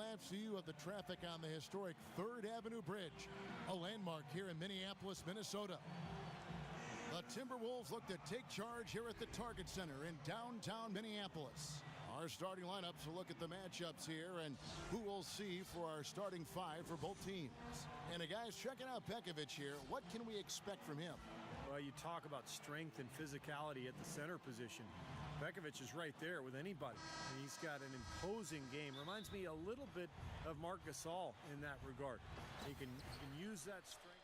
time-lapse view of the traffic on the historic 3rd Avenue Bridge, a landmark here in Minneapolis, Minnesota. The Timberwolves look to take charge here at the Target Center in downtown Minneapolis. Our starting lineups will look at the matchups here and who we'll see for our starting 5 for both teams. And guys, checking out Pekovic here, what can we expect from him? Well, you talk about strength and physicality at the center position. Pekovic is right there with anybody. And he's got an imposing game. Reminds me a little bit of Marc Gasol in that regard. He can use that strength.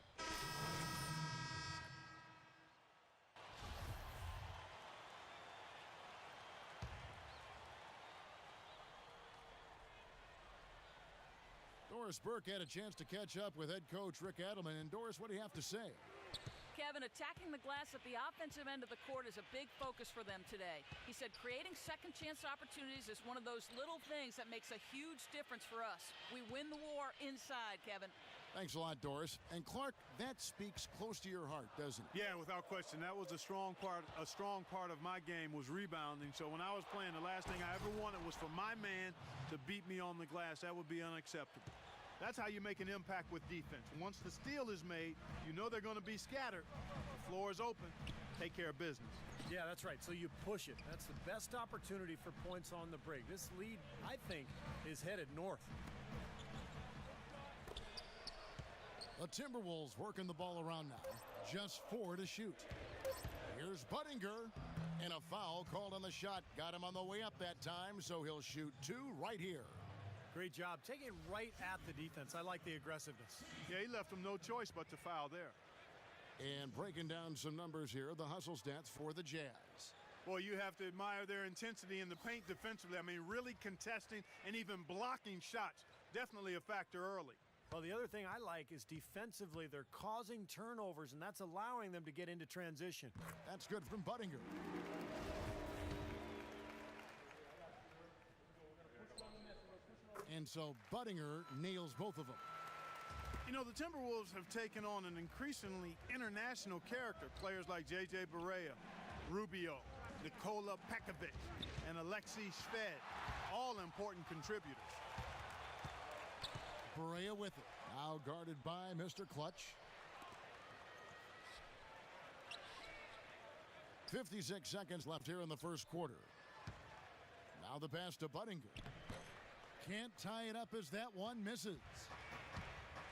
Doris Burke had a chance to catch up with head coach Rick Adelman. And Doris, what do you have to say? Kevin, attacking the glass at the offensive end of the court is a big focus for them today. He said creating second chance opportunities is one of those little things that makes a huge difference for us. We win the war inside, Kevin. Thanks a lot, Doris. And Clark, that speaks close to your heart, doesn't it? Yeah, without question. That was a strong part of my game was rebounding. So when I was playing, the last thing I ever wanted was for my man to beat me on the glass. That would be unacceptable. That's how you make an impact with defense. Once the steal is made, you know they're going to be scattered. The floor is open. Take care of business. Yeah, that's right. So you push it. That's the best opportunity for points on the break. This lead, I think, is headed north. The Timberwolves working the ball around now. Just 4 to shoot. Here's Budinger. And a foul called on the shot. Got him on the way up that time, so he'll shoot 2 right here. Great job. Take it right at the defense. I like the aggressiveness. Yeah, he left them no choice but to foul there. And breaking down some numbers here, the hustle stats for the Jazz. Well, you have to admire their intensity in the paint defensively. I mean, really contesting and even blocking shots. Definitely a factor early. Well, the other thing I like is defensively, they're causing turnovers, and that's allowing them to get into transition. That's good from Budinger. And so Budinger nails both of them. You know, the Timberwolves have taken on an increasingly international character. Players like J.J. Barea, Rubio, Nikola Pekovic, and Alexei Shved, all important contributors. Barea with it. Now guarded by Mr. Clutch. 56 seconds left here in the first quarter. Now the pass to Budinger. Can't tie it up as that one misses.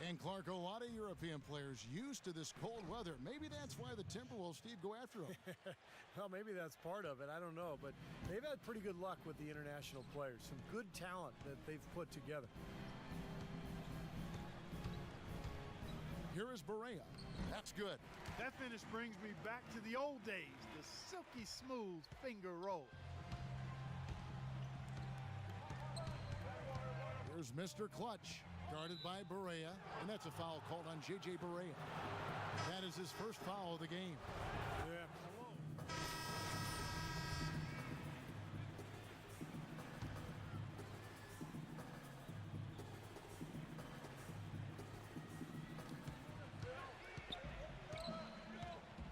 And Clark, a lot of European players used to this cold weather. Maybe that's why the Timberwolves, Steve, go after them. Well, maybe that's part of it. I don't know. But they've had pretty good luck with the international players. Some good talent that they've put together. Here is Barea. That's good. That finish brings me back to the old days, the silky smooth finger roll. Here's Mr. Clutch, guarded by Barea, and that's a foul called on J.J. Barea. That is his first foul of the game. Yeah.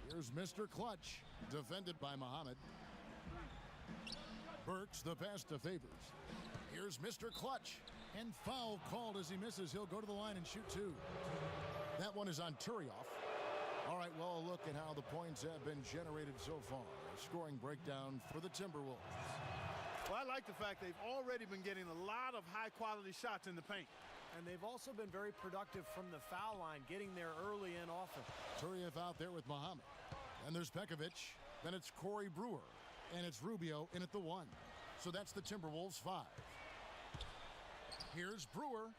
Here's Mr. Clutch, defended by Muhammad. Burks the pass to Favors. Here's Mr. Clutch, and foul called as he misses. He'll go to the line and shoot 2. That one is on Turioff. All right, well, a look at how the points have been generated so far. A scoring breakdown for the Timberwolves. Well, I like the fact they've already been getting a lot of high-quality shots in the paint. And they've also been very productive from the foul line, getting there early and often. Turioff out there with Muhammad. And there's Pekovic. Then it's Corey Brewer. And it's Rubio in at the 1. So that's the Timberwolves 5. Here's Brewer.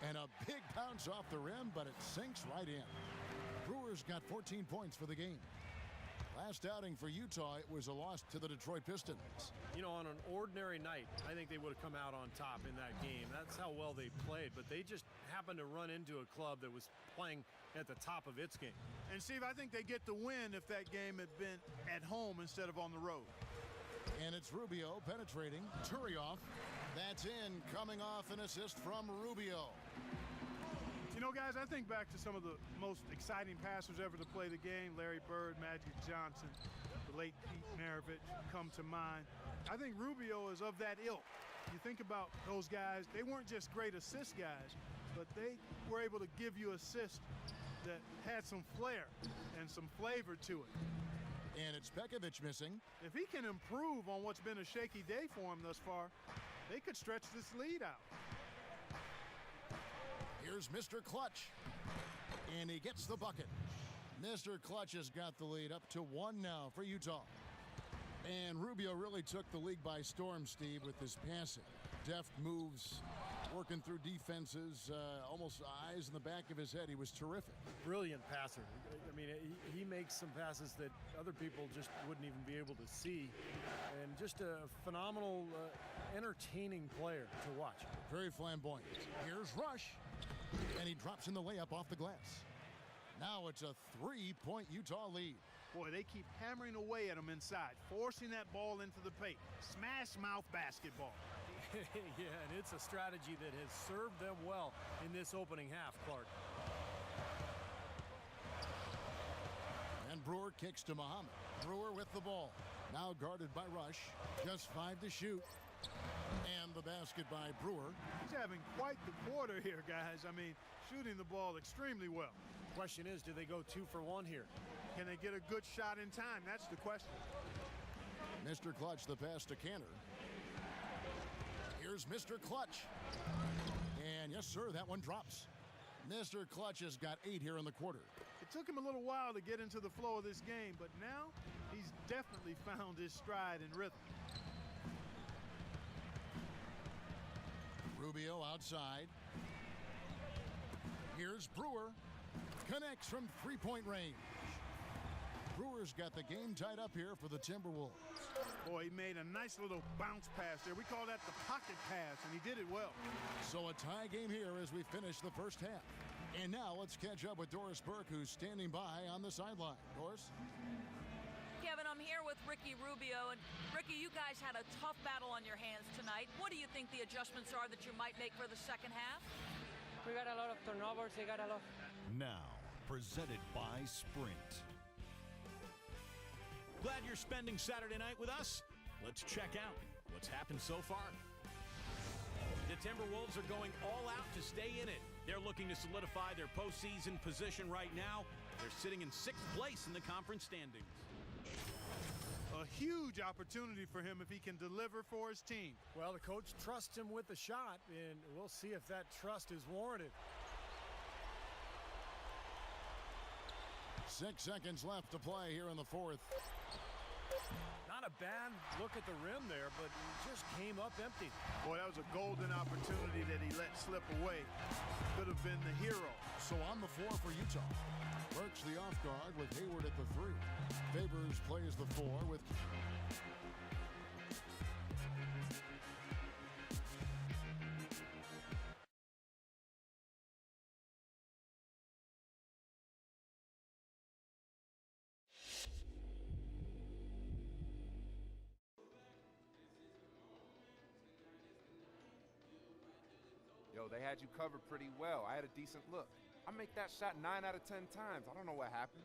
And a big bounce off the rim, but it sinks right in. Brewer's got 14 points for the game. Last outing for Utah, it was a loss to the Detroit Pistons. You know, on an ordinary night, I think they would have come out on top in that game. That's how well they played, but they just happened to run into a club that was playing at the top of its game. And, Steve, I think they get the win if that game had been at home instead of on the road. And it's Rubio penetrating. Turioff. That's in, coming off an assist from Rubio. You know, guys, I think back to some of the most exciting passers ever to play the game. Larry Bird, Magic Johnson, the late Pete Maravich come to mind. I think Rubio is of that ilk. You think about those guys, they weren't just great assist guys, but they were able to give you assists that had some flair and some flavor to it. And it's Pekovic missing. If he can improve on what's been a shaky day for him thus far, they could stretch this lead out. Here's Mr. Clutch, and he gets the bucket. Mr. Clutch has got the lead up to 1 now for Utah. And Rubio really took the league by storm, Steve, with his passing. Deft moves, working through defenses, almost eyes in the back of his head. He was terrific. Brilliant passer. I mean, he makes some passes that other people just wouldn't even be able to see. And just a phenomenal, entertaining player to watch. Very flamboyant. Here's Rush, and he drops in the layup off the glass. Now it's a 3-point Utah lead. Boy, they keep hammering away at him inside, forcing that ball into the paint. Smash mouth basketball. Yeah, and it's a strategy that has served them well in this opening half, Clark. And Brewer kicks to Muhammad. Brewer with the ball. Now guarded by Rush. Just 5 to shoot. And the basket by Brewer. He's having quite the quarter here, guys. I mean, shooting the ball extremely well. Question is, do they go 2 for 1 here? Can they get a good shot in time? That's the question. Mr. Clutch, the pass to Cantor. Here's Mr. Clutch. And yes, sir, that one drops. Mr. Clutch has got 8 here in the quarter. It took him a little while to get into the flow of this game, but now he's definitely found his stride and rhythm. Rubio outside. Here's Brewer. Connects from 3-point range. Brewer's got the game tied up here for the Timberwolves. Boy, he made a nice little bounce pass there. We call that the pocket pass, and he did it well. So a tie game here as we finish the first half. And now let's catch up with Doris Burke, who's standing by on the sideline. Doris? Kevin, I'm here with Ricky Rubio. And Ricky, you guys had a tough battle on your hands tonight. What do you think the adjustments are that you might make for the second half? We got a lot of turnovers. They got a lot. Now, presented by Sprint. Glad you're spending Saturday night with us. Let's check out what's happened so far. The Timberwolves are going all out to stay in it. They're looking to solidify their postseason position right now. They're sitting in 6th place in the conference standings. A huge opportunity for him if he can deliver for his team. Well, the coach trusts him with the shot, and we'll see if that trust is warranted. 6 seconds left to play here in the fourth. Not a bad look at the rim there, but he just came up empty. Boy, that was a golden opportunity that he let slip away. Could have been the hero. So on the floor for Utah. Works the off guard with Hayward at the 3. Favors plays the 4 with... Yo, they had you covered pretty well. I had a decent look. I make that shot 9 out of 10 times. I don't know what happened.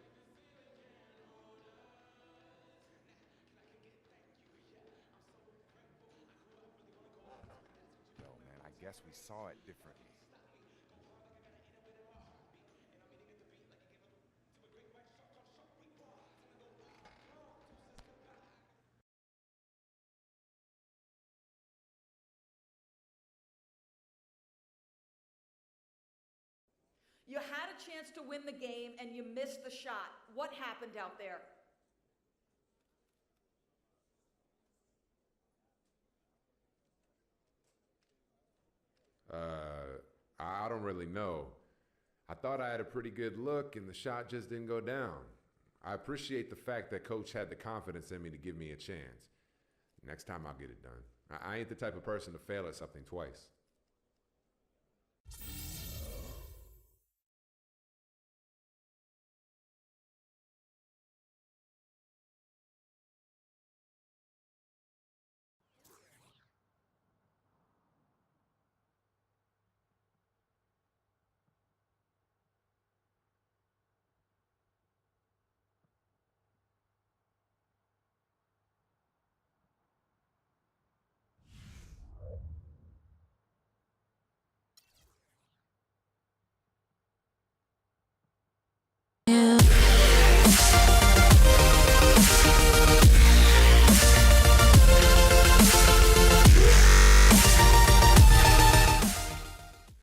Yo, man, I guess we saw it differently. You had a chance to win the game and you missed the shot. What happened out there? I don't really know. I thought I had a pretty good look and the shot just didn't go down. I appreciate the fact that coach had the confidence in me to give me a chance. Next time I'll get it done. I ain't the type of person to fail at something twice.